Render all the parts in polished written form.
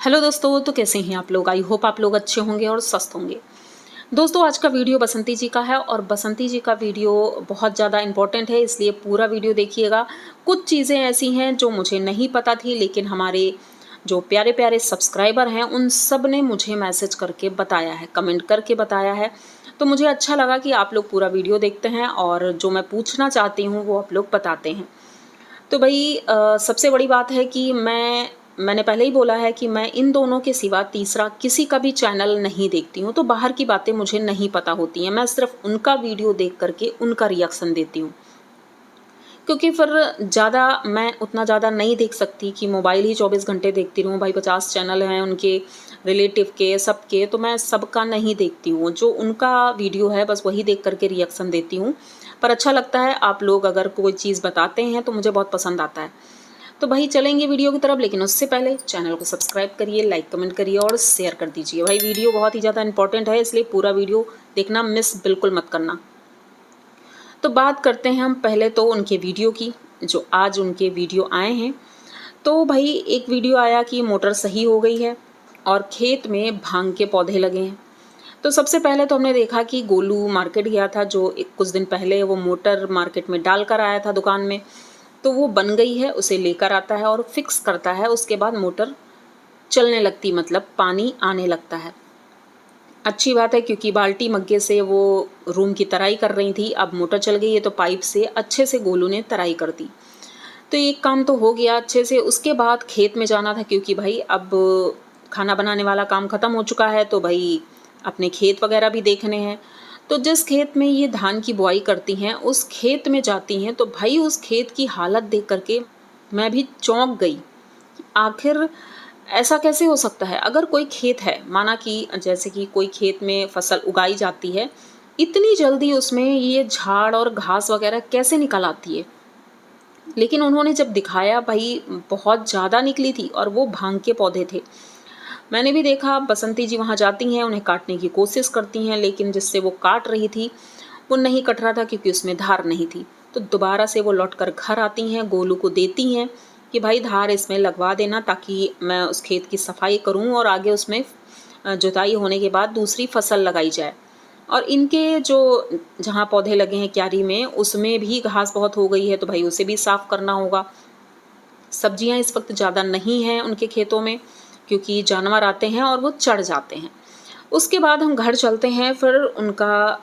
Hello दोस्तों, तो कैसे हैं आप लोग। आई होप आप लोग अच्छे होंगे और स्वस्थ होंगे। दोस्तों, आज का वीडियो बसंती जी का है और बसंती जी का वीडियो बहुत ज़्यादा इम्पोर्टेंट है, इसलिए पूरा वीडियो देखिएगा। कुछ चीज़ें ऐसी हैं जो मुझे नहीं पता थी, लेकिन हमारे जो प्यारे प्यारे सब्सक्राइबर हैं उन सब ने मुझे मैसेज करके बताया है, कमेंट करके बताया है। तो मुझे अच्छा लगा कि आप लोग पूरा वीडियो देखते हैं और जो मैं पूछना चाहती हूँ वो आप लोग बताते हैं। तो भई सबसे बड़ी बात है कि मैंने पहले ही बोला है कि मैं इन दोनों के सिवा तीसरा किसी का भी चैनल नहीं देखती हूँ, तो बाहर की बातें मुझे नहीं पता होती हैं। मैं सिर्फ़ उनका वीडियो देख कर के उनका रिएक्शन देती हूँ। क्योंकि फिर ज़्यादा मैं उतना ज़्यादा नहीं देख सकती कि मोबाइल ही 24 घंटे देखती रहूँ। भाई 50 चैनल हैं उनके रिलेटिव के, सबके, तो मैं सबका नहीं देखती हूँ। जो उनका वीडियो है बस वही देख कर के रिएक्शन देती हूँ। पर अच्छा लगता है, आप लोग अगर कोई चीज़ बताते हैं तो मुझे बहुत पसंद आता है। तो भाई चलेंगे वीडियो की तरफ, लेकिन उससे पहले चैनल को सब्सक्राइब करिए, लाइक कमेंट करिए और शेयर कर दीजिए। भाई वीडियो बहुत ही ज़्यादा इंपॉर्टेंट है, इसलिए पूरा वीडियो देखना मिस बिल्कुल मत करना। तो बात करते हैं हम पहले तो उनके वीडियो की, जो आज उनके वीडियो आए हैं। तो भाई एक वीडियो आया कि मोटर सही हो गई है और खेत में भांग के पौधे लगे हैं। तो सबसे पहले तो हमने देखा कि गोलू मार्केट गया था, जो कुछ दिन पहले वो मोटर मार्केट में डाल कर आया था दुकान में। तो वो बन गई है, उसे लेकर आता है और फिक्स करता है। उसके बाद मोटर चलने लगती, मतलब पानी आने लगता है। अच्छी बात है, क्योंकि बाल्टी मग्गे से वो रूम की तराई कर रही थी। अब मोटर चल गई है तो पाइप से अच्छे से गोलू ने तराई कर दी। तो एक काम तो हो गया अच्छे से। उसके बाद खेत में जाना था, क्योंकि भाई अब खाना बनाने वाला काम ख़त्म हो चुका है, तो भाई अपने खेत वगैरह भी देखने हैं। तो जिस खेत में ये धान की बुआई करती हैं उस खेत में जाती हैं, तो भाई उस खेत की हालत देख करके मैं भी चौंक गई। आखिर ऐसा कैसे हो सकता है। अगर कोई खेत है, माना कि जैसे कि कोई खेत में फसल उगाई जाती है, इतनी जल्दी उसमें ये झाड़ और घास वगैरह कैसे निकल आती है। लेकिन उन्होंने जब दिखाया, भाई बहुत ज़्यादा निकली थी और वो भांग के पौधे थे। मैंने भी देखा, बसंती जी वहाँ जाती हैं, उन्हें काटने की कोशिश करती हैं, लेकिन जिससे वो काट रही थी वो नहीं कट रहा था, क्योंकि उसमें धार नहीं थी। तो दोबारा से वो लौट कर घर आती हैं, गोलू को देती हैं कि भाई धार इसमें लगवा देना, ताकि मैं उस खेत की सफाई करूँ और आगे उसमें जुताई होने के बाद दूसरी फसल लगाई जाए। और इनके जो जहाँ पौधे लगे हैं क्यारी में, उसमें भी घास बहुत हो गई है, तो भाई उसे भी साफ़ करना होगा। सब्जियां इस वक्त ज़्यादा नहीं हैं उनके खेतों में, क्योंकि जानवर आते हैं और वो चढ़ जाते हैं। उसके बाद हम घर चलते हैं। फिर उनका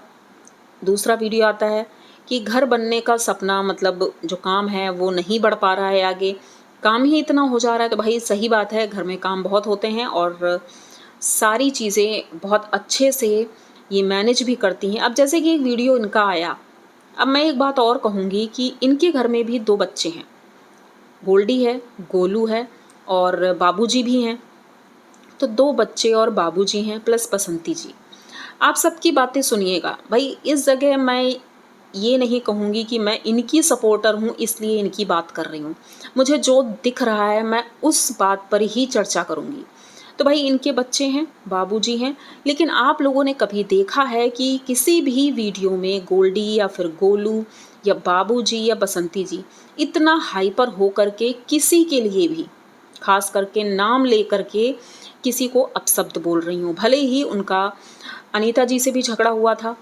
दूसरा वीडियो आता है कि घर बनने का सपना, मतलब जो काम है वो नहीं बढ़ पा रहा है आगे, काम ही इतना हो जा रहा है। तो भाई सही बात है, घर में काम बहुत होते हैं और सारी चीज़ें बहुत अच्छे से ये मैनेज भी करती हैं। अब जैसे कि एक वीडियो इनका आया, अब मैं एक बात और कहूँगी कि इनके घर में भी 2 बच्चे हैं, गोल्डी है, गोलू है और बाबूजी भी हैं। तो 2 बच्चे और बाबूजी हैं प्लस बसंती जी। आप सबकी बातें सुनिएगा। भाई इस जगह मैं ये नहीं कहूँगी कि मैं इनकी सपोर्टर हूँ इसलिए इनकी बात कर रही हूँ। मुझे जो दिख रहा है मैं उस बात पर ही चर्चा करूँगी। तो भाई इनके बच्चे हैं, बाबूजी हैं, लेकिन आप लोगों ने कभी देखा है कि किसी भी वीडियो में गोल्डी या फिर गोलू या बाबूजी या बसंती जी इतना हाइपर हो करके किसी के लिए भी, खास करके नाम ले करके किसी को अपशब्द बोल रही हूँ। भले ही उनका अनीता जी से भी झगड़ा हुआ था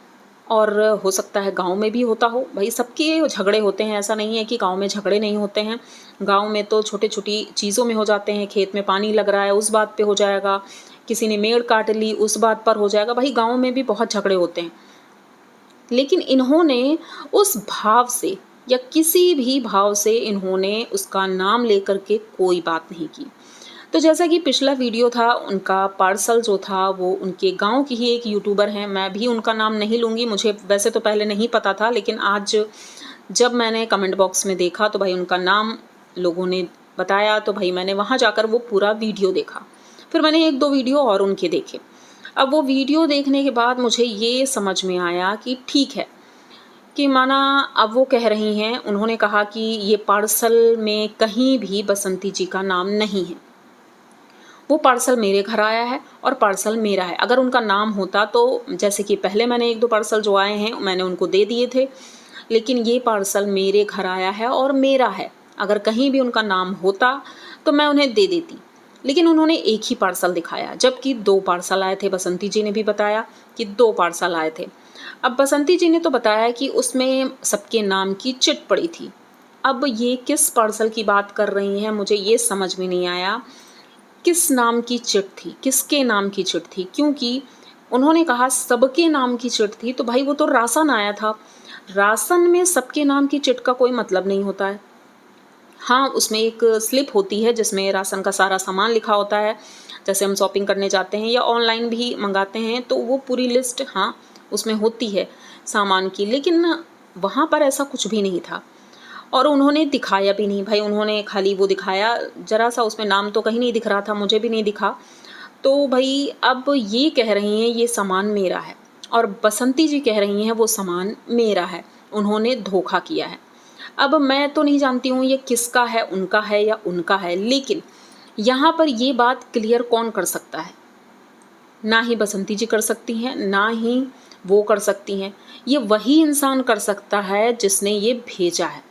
और हो सकता है गांव में भी होता हो। भाई सबके झगड़े होते हैं, ऐसा नहीं है कि गांव में झगड़े नहीं होते हैं। गांव में तो छोटी छोटी चीज़ों में हो जाते हैं, खेत में पानी लग रहा है उस बात पे हो जाएगा, किसी ने मेड़ काट ली उस बात पर हो जाएगा। भाई गांव में भी बहुत झगड़े होते हैं, लेकिन इन्होंने उस भाव से या किसी भी भाव से इन्होंने उसका नाम लेकर के कोई बात नहीं की। तो जैसा कि पिछला वीडियो था उनका, पार्सल जो था वो उनके गांव की ही एक यूट्यूबर हैं, मैं भी उनका नाम नहीं लूँगी, मुझे वैसे तो पहले नहीं पता था, लेकिन आज जब मैंने कमेंट बॉक्स में देखा तो भाई उनका नाम लोगों ने बताया, तो भाई मैंने वहाँ जाकर वो पूरा वीडियो देखा। फिर मैंने 1-2 वीडियो और उनके देखे। अब वो वीडियो देखने के बाद मुझे ये समझ में आया कि ठीक है, कि माना अब वो कह रही हैं, उन्होंने कहा कि ये पार्सल में कहीं भी बसंती जी का नाम नहीं है। वो पार्सल मेरे घर आया है और पार्सल मेरा है। अगर उनका नाम होता तो जैसे कि पहले मैंने 1-2 पार्सल जो आए हैं मैंने उनको दे दिए थे, लेकिन ये पार्सल मेरे घर आया है और मेरा है। अगर कहीं भी उनका नाम होता तो मैं उन्हें दे देती, लेकिन उन्होंने एक ही पार्सल दिखाया, जबकि 2 पार्सल आए थे। बसंती जी ने भी बताया कि 2 पार्सल आए थे। अब बसंती जी ने तो बताया कि उसमें सबके नाम की चिट पड़ी थी। अब ये किस पार्सल की बात कर रही हैं, मुझे ये समझ में नहीं आया। किस नाम की चिट थी, किसके नाम की चिट थी? क्योंकि उन्होंने कहा सबके नाम की चिट थी, तो भाई वो तो राशन आया था। राशन में सबके नाम की चिट का कोई मतलब नहीं होता है। हाँ, उसमें एक स्लिप होती है जिसमें राशन का सारा सामान लिखा होता है। जैसे हम शॉपिंग करने जाते हैं या ऑनलाइन भी मंगाते हैं तो वो पूरी लिस्ट हाँ, उसमें होती है सामान की, लेकिन वहाँ पर ऐसा कुछ भी नहीं था और उन्होंने दिखाया भी नहीं। भाई उन्होंने खाली वो दिखाया, ज़रा-सा उसमें नाम तो कहीं नहीं दिख रहा था, मुझे भी नहीं दिखा। तो भई अब ये कह रही हैं ये सामान मेरा है और बसंती जी कह रही हैं वो सामान मेरा है, उन्होंने धोखा किया है। अब मैं तो नहीं जानती हूँ ये किसका है, उनका है या उनका है, लेकिन यहाँ पर ये बात क्लियर कौन कर सकता है? ना ही बसंती जी कर सकती हैं, ना ही वो कर सकती हैं। ये वही इंसान कर सकता है जिसने ये भेजा है।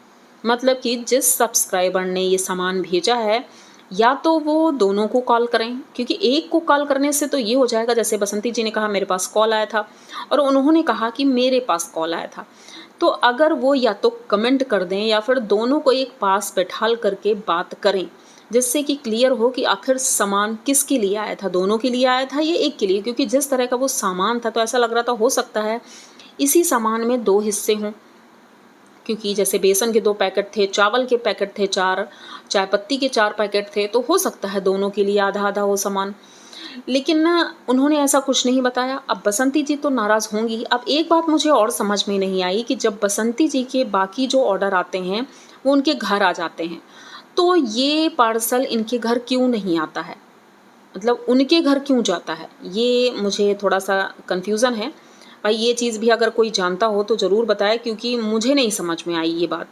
मतलब कि जिस सब्सक्राइबर ने ये सामान भेजा है, या तो वो दोनों को कॉल करें, क्योंकि एक को कॉल करने से तो ये हो जाएगा, जैसे बसंती जी ने कहा मेरे पास कॉल आया था और उन्होंने कहा कि मेरे पास कॉल आया था। तो अगर वो या तो कमेंट कर दें या फिर दोनों को एक पास बैठाल करके बात करें, जिससे कि क्लियर हो कि आखिर सामान किसके लिए आया था, दोनों के लिए आया था या एक के लिए? क्योंकि जिस तरह का वो सामान था तो ऐसा लग रहा था हो सकता है इसी सामान में 2 हिस्से हों। क्योंकि जैसे बेसन के 2 पैकेट थे, चावल के पैकेट थे 4, चाय पत्ती के 4 पैकेट थे, तो हो सकता है दोनों के लिए आधा-आधा हो सामान। लेकिन ना उन्होंने ऐसा कुछ नहीं बताया। अब बसंती जी तो नाराज़ होंगी। अब एक बात मुझे और समझ में नहीं आई कि जब बसंती जी के बाकी जो ऑर्डर आते हैं, वो उनके घर आ जाते हैं, तो ये पार्सल इनके घर क्यों नहीं आता है? मतलब उनके घर क्यों जाता है? ये मुझे थोड़ा-सा कन्फ्यूज़न है। भाई ये चीज़ भी अगर कोई जानता हो तो ज़रूर बताएँ, क्योंकि मुझे नहीं समझ में आई ये बात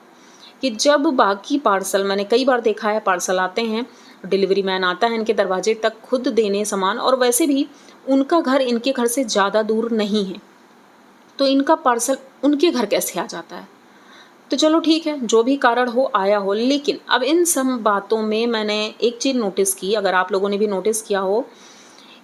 कि जब बाकी पार्सल, मैंने कई बार देखा है पार्सल आते हैं, डिलीवरी मैन आता है इनके दरवाजे तक खुद देने सामान, और वैसे भी उनका घर इनके घर से ज़्यादा दूर नहीं है, तो इनका पार्सल उनके घर कैसे आ जाता है? तो चलो ठीक है, जो भी कारण हो आया हो, लेकिन अब इन सब बातों में मैंने एक चीज़ नोटिस की, अगर आप लोगों ने भी नोटिस किया हो,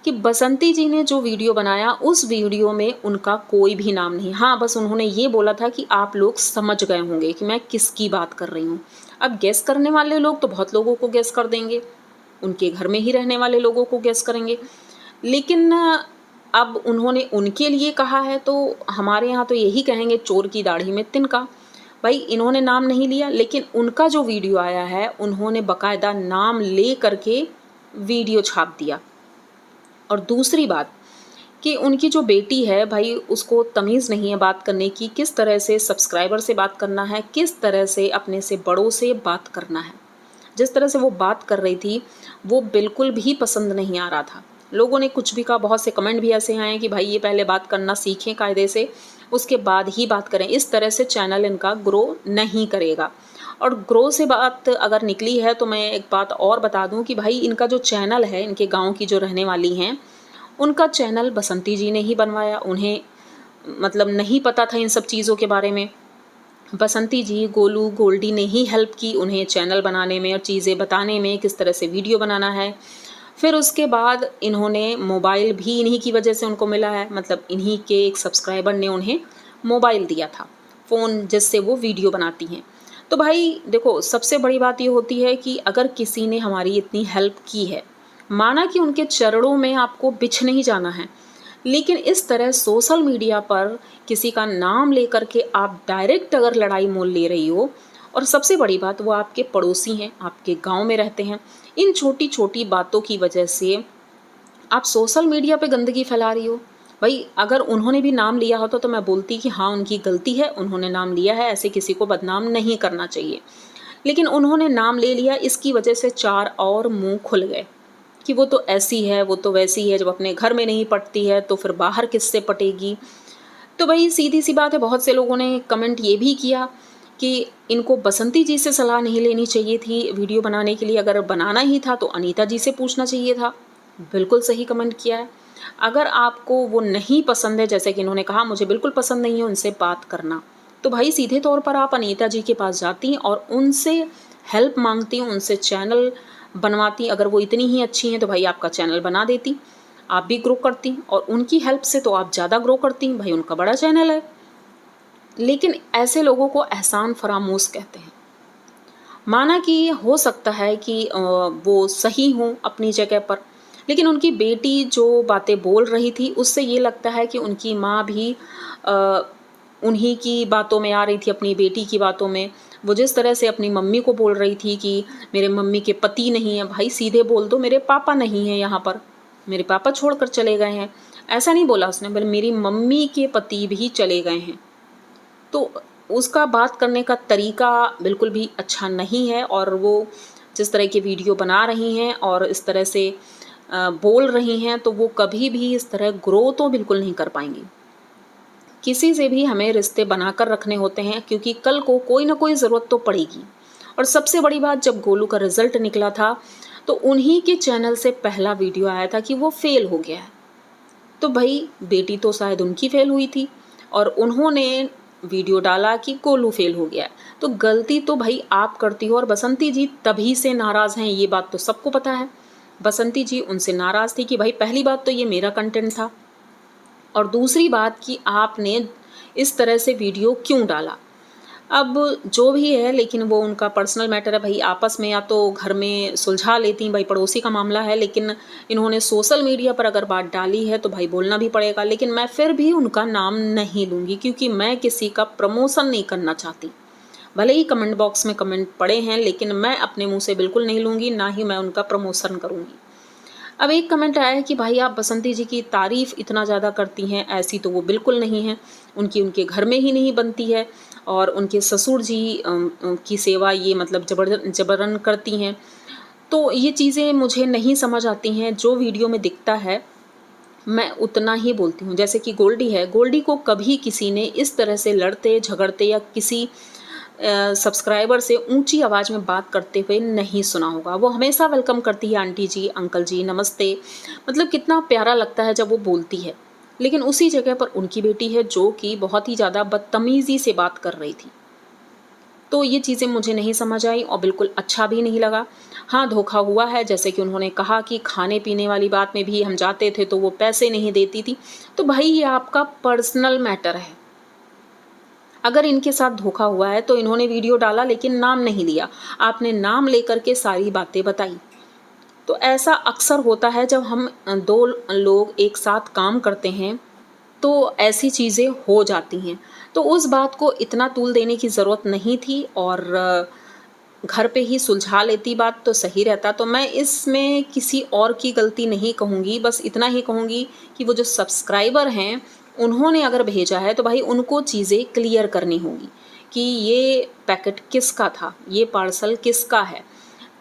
कि बसंती जी ने जो वीडियो बनाया उस वीडियो में उनका कोई भी नाम नहीं। हाँ, बस उन्होंने ये बोला था कि आप लोग समझ गए होंगे कि मैं किसकी बात कर रही हूँ। अब गेस करने वाले लोग तो बहुत लोगों को गेस कर देंगे, उनके घर में ही रहने वाले लोगों को गेस करेंगे। लेकिन अब उन्होंने उनके लिए कहा है तो हमारे यहाँ तो यही कहेंगे चोर की दाढ़ी में तिनका। भाई इन्होंने नाम नहीं लिया, लेकिन उनका जो वीडियो आया है उन्होंने बाकायदा नाम ले करके वीडियो छाप दिया। और दूसरी बात कि उनकी जो बेटी है भाई उसको तमीज़ नहीं है बात करने की, किस तरह से सब्सक्राइबर से बात करना है, किस तरह से अपने से बड़ों से बात करना है। जिस तरह से वो बात कर रही थी वो बिल्कुल भी पसंद नहीं आ रहा था। लोगों ने कुछ भी कहा, बहुत से कमेंट भी ऐसे आए हैं कि भाई ये पहले बात करना सीखें कायदे से, उसके बाद ही बात करें। इस तरह से चैनल इनका ग्रो नहीं करेगा। और ग्रो से बात अगर निकली है तो मैं एक बात और बता दूं कि भाई इनका जो चैनल है, इनके गांव की जो रहने वाली हैं, उनका चैनल बसंती जी ने ही बनवाया। उन्हें मतलब नहीं पता था इन सब चीज़ों के बारे में। बसंती जी, गोलू, गोल्डी ने ही हेल्प की उन्हें चैनल बनाने में और चीज़ें बताने में, किस तरह से वीडियो बनाना है। फिर उसके बाद इन्होंने मोबाइल भी इन्हीं की वजह से उनको मिला है, मतलब इन्हीं के एक सब्सक्राइबर ने उन्हें मोबाइल दिया था, फ़ोन जिससे वो वीडियो बनाती हैं। तो भाई देखो, सबसे बड़ी बात ये होती है कि अगर किसी ने हमारी इतनी हेल्प की है, माना कि उनके चरणों में आपको बिछ नहीं जाना है, लेकिन इस तरह सोशल मीडिया पर किसी का नाम लेकर के आप डायरेक्ट अगर लड़ाई मोल ले रही हो, और सबसे बड़ी बात वो आपके पड़ोसी हैं, आपके गांव में रहते हैं, इन छोटी छोटी बातों की वजह से आप सोशल मीडिया पे गंदगी फैला रही हो। भाई अगर उन्होंने भी नाम लिया होता तो मैं बोलती कि हाँ उनकी गलती है, उन्होंने नाम लिया है, ऐसे किसी को बदनाम नहीं करना चाहिए। लेकिन उन्होंने नाम ले लिया, इसकी वजह से 4 और मुंह खुल गए कि वो तो ऐसी है, वो तो वैसी है, जब अपने घर में नहीं पटती है तो फिर बाहर किससे पटेगी। तो भाई सीधी सी बात है, बहुत से लोगों ने कमेंट ये भी किया कि इनको बसंती जी से सलाह नहीं लेनी चाहिए थी वीडियो बनाने के लिए, अगर बनाना ही था तो अनीता जी से पूछना चाहिए था। बिल्कुल सही कमेंट किया है। अगर आपको वो नहीं पसंद है, जैसे कि इन्होंने कहा मुझे बिल्कुल पसंद नहीं है उनसे बात करना, तो भाई सीधे तौर पर आप अनीता जी के पास जाती और उनसे हेल्प मांगती, उनसे चैनल बनवाती। अगर वो इतनी ही अच्छी हैं तो भाई आपका चैनल बना देती, आप भी ग्रो करती, और उनकी हेल्प से तो आप ज़्यादा ग्रो करती, भाई उनका बड़ा चैनल है। लेकिन ऐसे लोगों को एहसान फरामोश कहते हैं। माना कि हो सकता है कि वो सही हों अपनी जगह पर, लेकिन उनकी बेटी जो बातें बोल रही थी उससे ये लगता है कि उनकी माँ भी उन्हीं की बातों में आ रही थी, अपनी बेटी की बातों में। वो जिस तरह से अपनी मम्मी को बोल रही थी कि मेरे मम्मी के पति नहीं है, भाई सीधे बोल दो मेरे पापा नहीं हैं यहाँ पर, मेरे पापा छोड़कर चले गए हैं। ऐसा नहीं बोला उसने, बल्कि मेरी मम्मी के पति भी चले गए हैं। तो उसका बात करने का तरीका बिल्कुल भी अच्छा नहीं है, और वो जिस तरह की वीडियो बना रही हैं और इस तरह से बोल रही हैं, तो वो कभी भी इस तरह ग्रो तो बिल्कुल नहीं कर पाएंगी। किसी से भी हमें रिश्ते बनाकर रखने होते हैं, क्योंकि कल को कोई ना कोई ज़रूरत तो पड़ेगी। और सबसे बड़ी बात, जब गोलू का रिज़ल्ट निकला था तो उन्हीं के चैनल से पहला वीडियो आया था कि वो फेल हो गया है। तो भाई बेटी तो शायद उनकी फेल हुई थी, और उन्होंने वीडियो डाला कि गोलू फेल हो गया है। तो गलती तो भाई आप करती हो, और बसंती जी तभी से नाराज़ हैं, ये बात तो सबको पता है। बसंती जी उनसे नाराज़ थी कि भाई पहली बात तो ये मेरा कंटेंट था, और दूसरी बात कि आपने इस तरह से वीडियो क्यों डाला। अब जो भी है, लेकिन वो उनका पर्सनल मैटर है भाई, आपस में या तो घर में सुलझा लेती, भाई पड़ोसी का मामला है। लेकिन इन्होंने सोशल मीडिया पर अगर बात डाली है तो भाई बोलना भी पड़ेगा। लेकिन मैं फिर भी उनका नाम नहीं लूँगी, क्योंकि मैं किसी का प्रमोशन नहीं करना चाहती। भले ही कमेंट बॉक्स में कमेंट पड़े हैं, लेकिन मैं अपने मुँह से बिल्कुल नहीं लूँगी, ना ही मैं उनका प्रमोशन करूँगी। अब एक कमेंट आया है कि भाई आप बसंती जी की तारीफ़ इतना ज़्यादा करती हैं, ऐसी तो वो बिल्कुल नहीं है, उनके घर में ही नहीं बनती है, और उनके ससुर जी की सेवा ये मतलब जबरन करती हैं। तो ये चीज़ें मुझे नहीं समझ आती हैं। जो वीडियो में दिखता है मैं उतना ही बोलती हूँ। जैसे कि गोल्डी है, गोल्डी को कभी किसी ने इस तरह से लड़ते झगड़ते या किसी सब्सक्राइबर से ऊंची आवाज़ में बात करते हुए नहीं सुना होगा। वो हमेशा वेलकम करती है, आंटी जी, अंकल जी, नमस्ते, मतलब कितना प्यारा लगता है जब वो बोलती है। लेकिन उसी जगह पर उनकी बेटी है जो कि बहुत ही ज़्यादा बदतमीज़ी से बात कर रही थी। तो ये चीज़ें मुझे नहीं समझ आई और बिल्कुल अच्छा भी नहीं लगा। हाँ, धोखा हुआ है, जैसे कि उन्होंने कहा कि खाने पीने वाली बात में भी हम जाते थे तो वो पैसे नहीं देती थी। तो भाई ये आपका पर्सनल मैटर है। अगर इनके साथ धोखा हुआ है तो इन्होंने वीडियो डाला लेकिन नाम नहीं लिया, आपने नाम लेकर के सारी बातें बताई। तो ऐसा अक्सर होता है जब हम दो लोग एक साथ काम करते हैं तो ऐसी चीज़ें हो जाती हैं। तो उस बात को इतना तूल देने की ज़रूरत नहीं थी, और घर पे ही सुलझा लेती बात तो सही रहता। तो मैं इसमें किसी और की गलती नहीं कहूँगी, बस इतना ही कहूँगी कि वो जो सब्सक्राइबर हैं उन्होंने अगर भेजा है तो भाई उनको चीज़ें क्लियर करनी होगी कि ये पैकेट किसका था, ये पार्सल किसका है,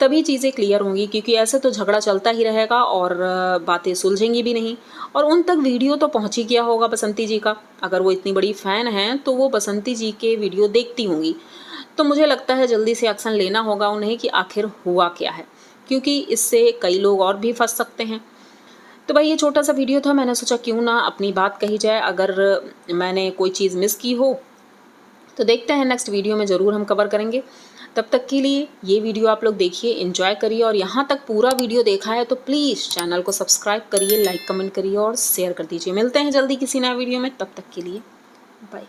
तभी चीज़ें क्लियर होंगी। क्योंकि ऐसे तो झगड़ा चलता ही रहेगा और बातें सुलझेंगी भी नहीं। और उन तक वीडियो तो पहुँच ही गया होगा बसंती जी का, अगर वो इतनी बड़ी फ़ैन हैं तो वो बसंती जी के वीडियो देखती होंगी। तो मुझे लगता है जल्दी से एक्शन लेना होगा उन्हें कि आखिर हुआ क्या है, क्योंकि इससे कई लोग और भी फंस सकते हैं। तो भाई ये छोटा सा वीडियो था, मैंने सोचा क्यों ना अपनी बात कही जाए। अगर मैंने कोई चीज़ मिस की हो तो देखते हैं, नेक्स्ट वीडियो में ज़रूर हम कवर करेंगे। तब तक के लिए ये वीडियो आप लोग देखिए, एंजॉय करिए, और यहाँ तक पूरा वीडियो देखा है तो प्लीज़ चैनल को सब्सक्राइब करिए, लाइक कमेंट करिए और शेयर कर दीजिए। मिलते हैं जल्दी किसी नए वीडियो में, तब तक के लिए बाय।